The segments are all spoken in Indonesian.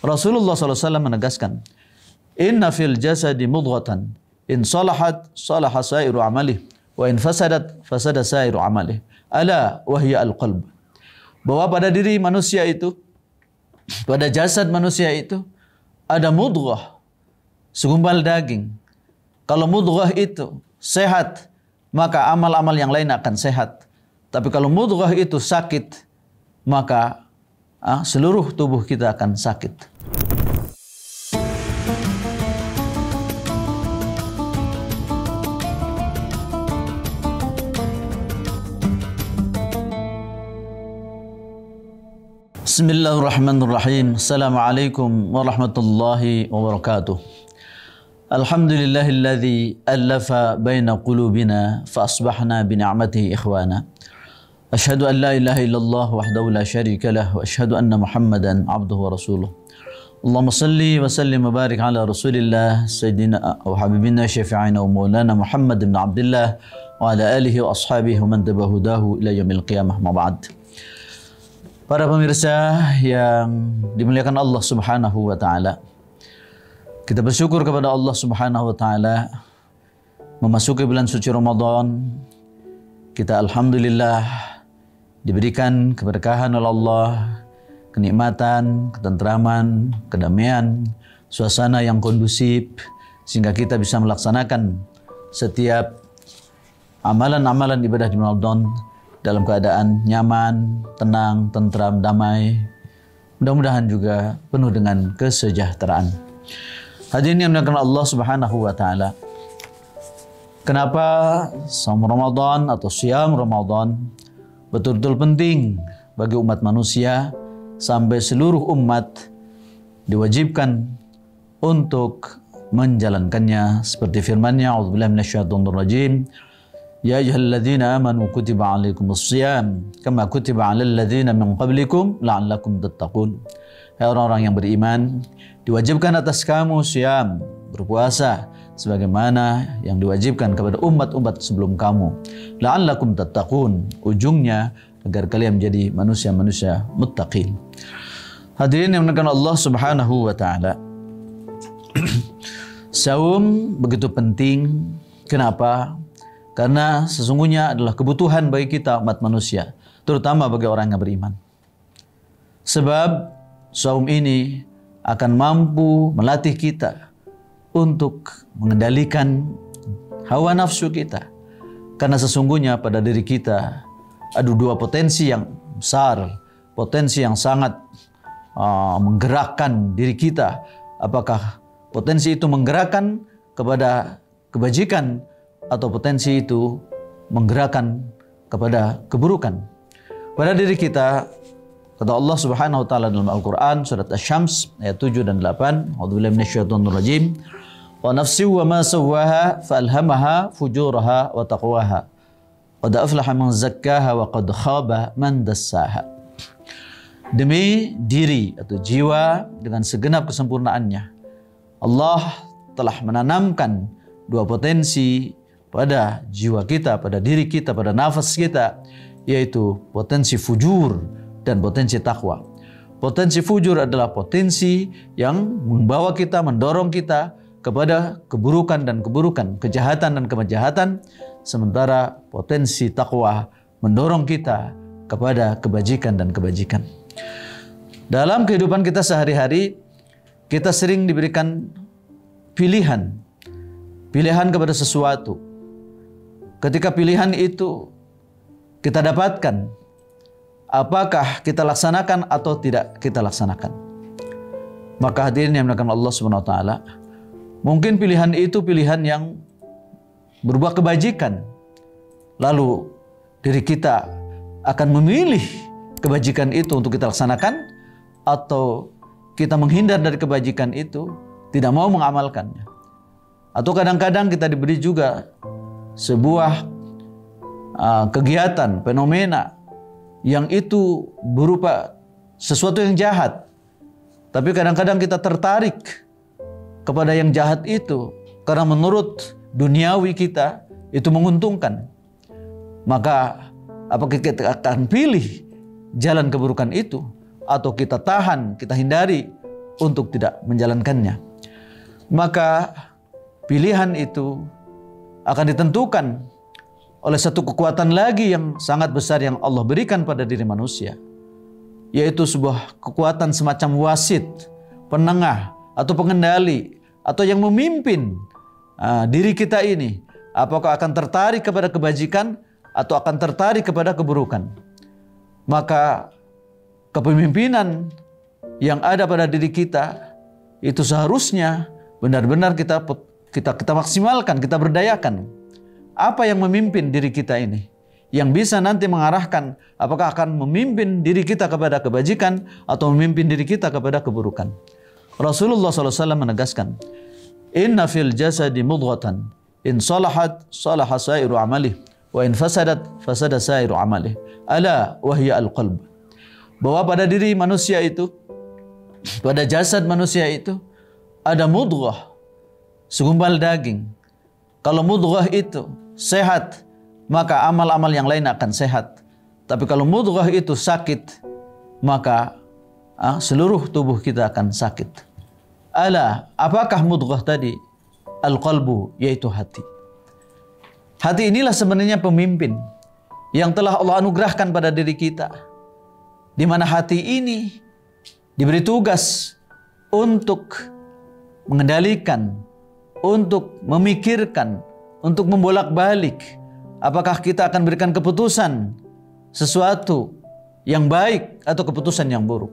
Rasulullah SAW menegaskan, inna fil jasadi mudghatan in salahat salaha sairu amalih wa in fasadat fasada sairu amalih ala wahya al-qalb. Bahwa pada diri manusia itu, pada jasad manusia itu ada mudghah, segumpal daging. Kalau mudghah itu sehat, maka amal-amal yang lain akan sehat. Tapi kalau mudghah itu sakit, maka seluruh tubuh kita akan sakit. Bismillahirrahmanirrahim. Assalamualaikum warahmatullahi wabarakatuh. Alhamdulillahilladzi allafa baina qulubina fa asbahna bi ni'matihi ikhwana. Asyhadu an la ilaha illallah wahdahu la syarika lah wa asyhadu anna Muhammadan abduhu wa rasuluh. Allahumma salli wa sallim wa barik ala Rasulillah sayyidina wa habibina syafi'ina wa maulana Muhammad ibn Abdullah wa ala alihi wa ashabihi wa man tabi'ahu ila yaumil qiyamah ma ba'd. Para pemirsa yang dimuliakan Allah Subhanahu wa taala. Kita bersyukur kepada Allah Subhanahu wa taala memasuki bulan suci Ramadan. Kita alhamdulillah diberikan keberkahan oleh Allah, kenikmatan, ketentraman, kedamaian, suasana yang kondusif sehingga kita bisa melaksanakan setiap amalan-amalan ibadah di Ramadan dalam keadaan nyaman, tenang, tentram, damai. Mudah-mudahan juga penuh dengan kesejahteraan. Hadirin yang dimuliakan Allah Subhanahu wa taala. Kenapa saum Ramadan atau siam Ramadan betul-betul penting bagi umat manusia sampai seluruh umat diwajibkan untuk menjalankannya seperti firman-Nya, a'udzubillahi minasyaitonir rajim. Ya ayyuhalladzina amanu kutiba alaikumus shiyam kama kutiba alal ladzina min qablikum la'allakum tattaqun. Hai orang-orang yang beriman, diwajibkan atas kamu syam, berpuasa sebagaimana yang diwajibkan kepada umat-umat sebelum kamu. La'allakum tattaqun, ujungnya agar kalian menjadi manusia-manusia muttaqin. Hadirin yang dimuliakan Allah Subhanahu wa taala. Saum begitu penting. Kenapa? Karena sesungguhnya adalah kebutuhan bagi kita umat manusia, terutama bagi orang yang beriman. Sebab saum ini akan mampu melatih kita untuk mengendalikan hawa nafsu kita. Karena sesungguhnya pada diri kita ada dua potensi yang besar, potensi yang sangat menggerakkan diri kita. Apakah potensi itu menggerakkan kepada kebajikan atau potensi itu menggerakkan kepada keburukan. Pada diri kita, kata Allah Subhanahu wa taala dalam Al-Qur'an surat Asy-Syams ayat 7 dan 8, a'udzubillahi minasyaitonir rajim. Wa nafsi wa ma sawwaha falhamaha fujuraha wa taqwaha. Qad aflaha man zakkaha wa qad khaba man dassaha. Demi diri atau jiwa dengan segenap kesempurnaannya, Allah telah menanamkan dua potensi pada jiwa kita, pada diri kita, pada nafas kita, yaitu potensi fujur dan potensi takwa. Potensi fujur adalah potensi yang membawa kita, mendorong kita kepada keburukan dan keburukan, kejahatan dan kejahatan, sementara potensi takwa mendorong kita kepada kebajikan dan kebajikan. Dalam kehidupan kita sehari-hari, kita sering diberikan pilihan kepada sesuatu. Ketika pilihan itu kita dapatkan, apakah kita laksanakan atau tidak kita laksanakan? Maka hadirin yang dimuliakan Allah Subhanahu wa taala, mungkin pilihan itu pilihan yang berbuah kebajikan. Lalu diri kita akan memilih kebajikan itu untuk kita laksanakan, atau kita menghindar dari kebajikan itu, tidak mau mengamalkannya. Atau kadang-kadang kita diberi juga sebuah kegiatan, fenomena yang itu berupa sesuatu yang jahat. Tapi kadang-kadang kita tertarik kepada yang jahat itu karena menurut duniawi kita itu menguntungkan. Maka apakah kita akan pilih jalan keburukan itu, atau kita tahan, kita hindari untuk tidak menjalankannya. Maka pilihan itu akan ditentukan oleh satu kekuatan lagi yang sangat besar yang Allah berikan pada diri manusia, yaitu sebuah kekuatan semacam wasit, penengah atau pengendali atau yang memimpin diri kita ini, apakah akan tertarik kepada kebajikan atau akan tertarik kepada keburukan. Maka kepemimpinan yang ada pada diri kita itu seharusnya benar-benar kita maksimalkan, kita berdayakan. Apa yang memimpin diri kita ini, yang bisa nanti mengarahkan apakah akan memimpin diri kita kepada kebajikan atau memimpin diri kita kepada keburukan. Rasulullah SAW menegaskan, inna fil jasadi mudghatan, in salahat salaha sairu amalih, wa in fasadat fasada sairu amalih, ala wahya al-qalb. Bahwa pada diri manusia itu, pada jasad manusia itu ada mudghah, segumpal daging. Kalau mudghah itu sehat, maka amal-amal yang lain akan sehat. Tapi kalau mudghah itu sakit, maka seluruh tubuh kita akan sakit. Ala, apakah mudghah tadi? Al-qalbu, yaitu hati. Hati inilah sebenarnya pemimpin yang telah Allah anugerahkan pada diri kita, di mana hati ini diberi tugas untuk mengendalikan, untuk memikirkan, untuk membolak-balik apakah kita akan berikan keputusan sesuatu yang baik atau keputusan yang buruk.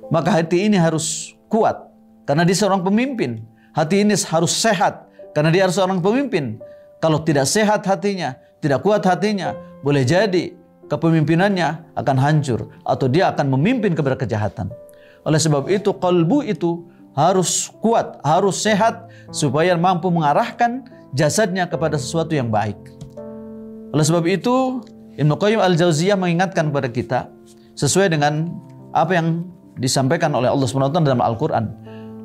Maka hati ini harus kuat karena dia seorang pemimpin. Hati ini harus sehat karena dia harus seorang pemimpin. Kalau tidak sehat hatinya, tidak kuat hatinya, boleh jadi kepemimpinannya akan hancur atau dia akan memimpin kepada kejahatan. Oleh sebab itu qalbu itu harus kuat, harus sehat supaya mampu mengarahkan jasadnya kepada sesuatu yang baik. Oleh sebab itu Ibnu Qayyim Al-Jauziyah mengingatkan kepada kita sesuai dengan apa yang disampaikan oleh Allah SWT dalam Al-Quran,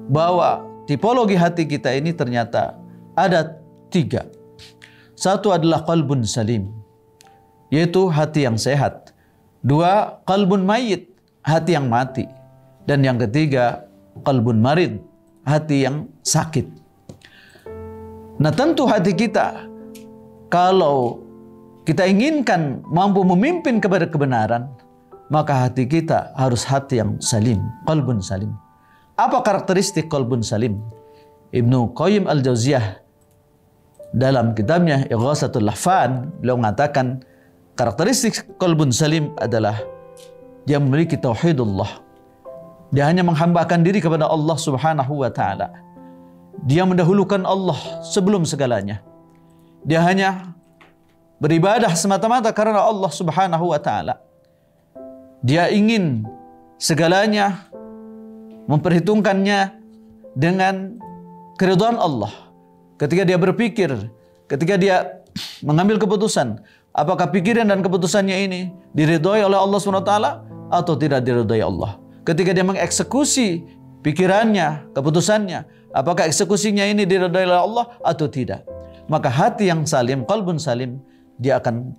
bahwa tipologi hati kita ini ternyata ada 3. Satu adalah qalbun salim, yaitu hati yang sehat. 2, qalbun mayyit, hati yang mati. Dan yang ketiga, qalbun marid, hati yang sakit. Nah tentu hati kita, kalau kita inginkan mampu memimpin kepada kebenaran, maka hati kita harus hati yang salim, qalbun salim. Apa karakteristik qalbun salim? Ibnu Qayyim Al-Jauziyah dalam kitabnya Ighatsatul Lahfan, beliau mengatakan karakteristik qalbun salim adalah dia memiliki tauhidullah. Dia hanya menghambakan diri kepada Allah Subhanahu wa ta'ala. Dia mendahulukan Allah sebelum segalanya. Dia hanya beribadah semata-mata karena Allah Subhanahu wa ta'ala. Dia ingin segalanya memperhitungkannya dengan keridhaan Allah. Ketika dia berpikir, ketika dia mengambil keputusan, apakah pikiran dan keputusannya ini diridhoi oleh Allah Subhanahu wa ta'ala atau tidak diridhoi Allah. Ketika dia mengeksekusi pikirannya, keputusannya, apakah eksekusinya ini diridhoi oleh Allah atau tidak. Maka hati yang salim, qalbun salim, dia akan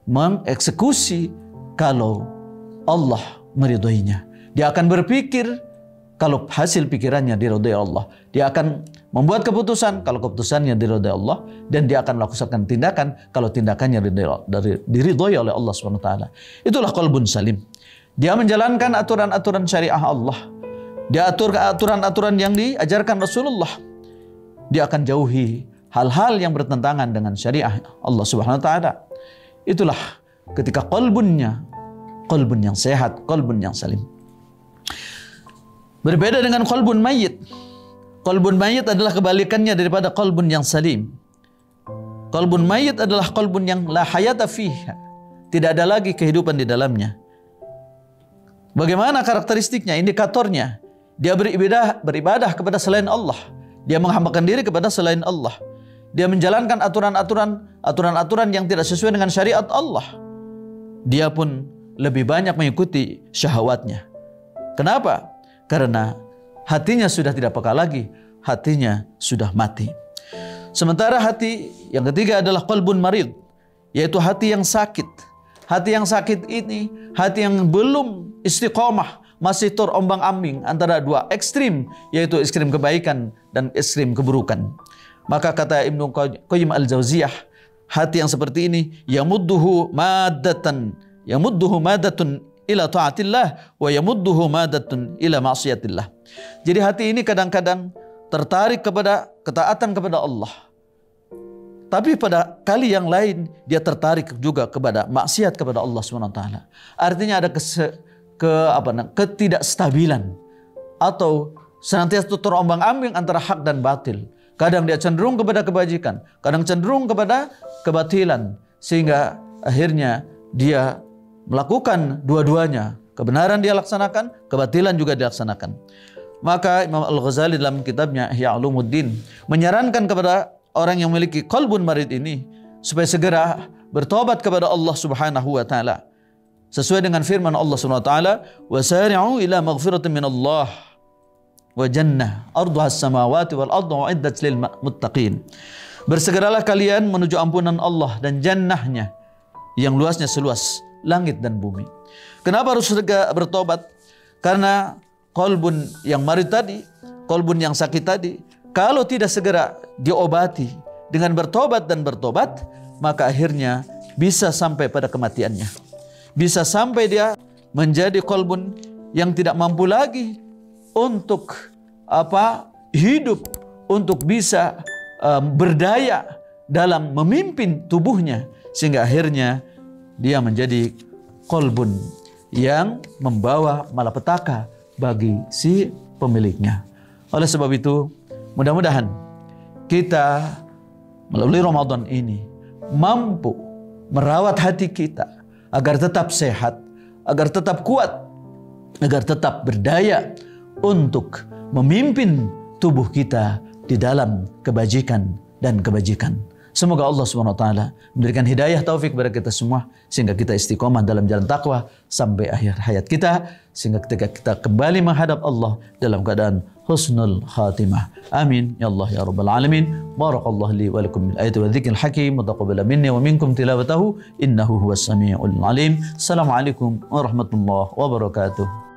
mengeksekusi kalau Allah meridhoinya. Dia akan berpikir kalau hasil pikirannya diridhoi Allah. Dia akan membuat keputusan kalau keputusannya diridhoi Allah, dan dia akan melakukan tindakan kalau tindakannya diridhoi oleh Allah SWT. Itulah qalbun salim. Dia menjalankan aturan-aturan syariah Allah. Dia atur aturan-aturan yang diajarkan Rasulullah. Dia akan jauhi hal-hal yang bertentangan dengan syariah Allah Subhanahu wa ta'ala. Itulah ketika qalbun yang sehat, qalbun yang salim. Berbeda dengan qalbun mayyit. Qalbun mayyit adalah kebalikannya daripada qalbun yang salim. Qalbun mayyit adalah qalbun yang la hayata fiha, tidak ada lagi kehidupan di dalamnya. Bagaimana karakteristiknya, indikatornya? Dia beribadah kepada selain Allah. Dia menghambakan diri kepada selain Allah. Dia menjalankan aturan-aturan yang tidak sesuai dengan syariat Allah. Dia pun lebih banyak mengikuti syahwatnya. Kenapa? Karena hatinya sudah tidak peka lagi, hatinya sudah mati. Sementara hati yang ketiga adalah qalbun marid, yaitu hati yang sakit. Hati yang sakit ini, hati yang belum istiqomah, masih terombang-ambing antara dua ekstrim, yaitu ekstrim kebaikan dan ekstrim keburukan. Maka kata Ibnu Qayyim al-Jauziyah, hati yang seperti ini yamudduhu madatun ila taatillah wa yamudduhu madatun ila ma'siyatillah. Jadi hati ini kadang-kadang tertarik kepada ketaatan kepada Allah, tapi pada kali yang lain dia tertarik juga kepada maksiat kepada Allah SWT. Artinya ada ketidakstabilan atau senantiasa terombang-ambing antara hak dan batil. Kadang dia cenderung kepada kebajikan, kadang cenderung kepada kebatilan, sehingga akhirnya dia melakukan dua-duanya. Kebenaran dia laksanakan, kebatilan juga dilaksanakan. Maka Imam Al-Ghazali dalam kitabnya Ihya Ulumuddin menyarankan kepada orang yang memiliki qalbun marid ini supaya segera bertobat kepada Allah Subhanahu wa taala. Sesuai dengan firman Allah Subhanahu wa taala, "Wasari'u ila maghfiratin min Allah wa jannah arduha as-samawati wal ardu uiddat lil muttaqin." Bersegeralah kalian menuju ampunan Allah dan jannahnya yang luasnya seluas langit dan bumi. Kenapa harus segera bertobat? Karena qalbun yang marid tadi, qalbun yang sakit tadi, kalau tidak segera diobati dengan bertobat dan bertobat, maka akhirnya bisa sampai pada kematiannya. Bisa sampai dia menjadi qalbun yang tidak mampu lagi untuk hidup, untuk bisa berdaya dalam memimpin tubuhnya, sehingga akhirnya dia menjadi qalbun yang membawa malapetaka bagi si pemiliknya. Oleh sebab itu, mudah-mudahan kita melalui Ramadan ini mampu merawat hati kita agar tetap sehat, agar tetap kuat, agar tetap berdaya untuk memimpin tubuh kita di dalam kebajikan dan kebajikan. Semoga Allah SWT memberikan hidayah taufik kepada kita semua, sehingga kita istiqomah dalam jalan takwa sampai akhir hayat kita, sehingga ketika kita kembali menghadap Allah dalam keadaan husnul khatimah. Amin ya Allah ya rabbal alamin. Barakallahu li wa lakum bil ayati wa dzikril hakim wa taqabbal minni wa minkum tilawatahu innahu huwas samiul alim. Assalamualaikum warahmatullahi wabarakatuh.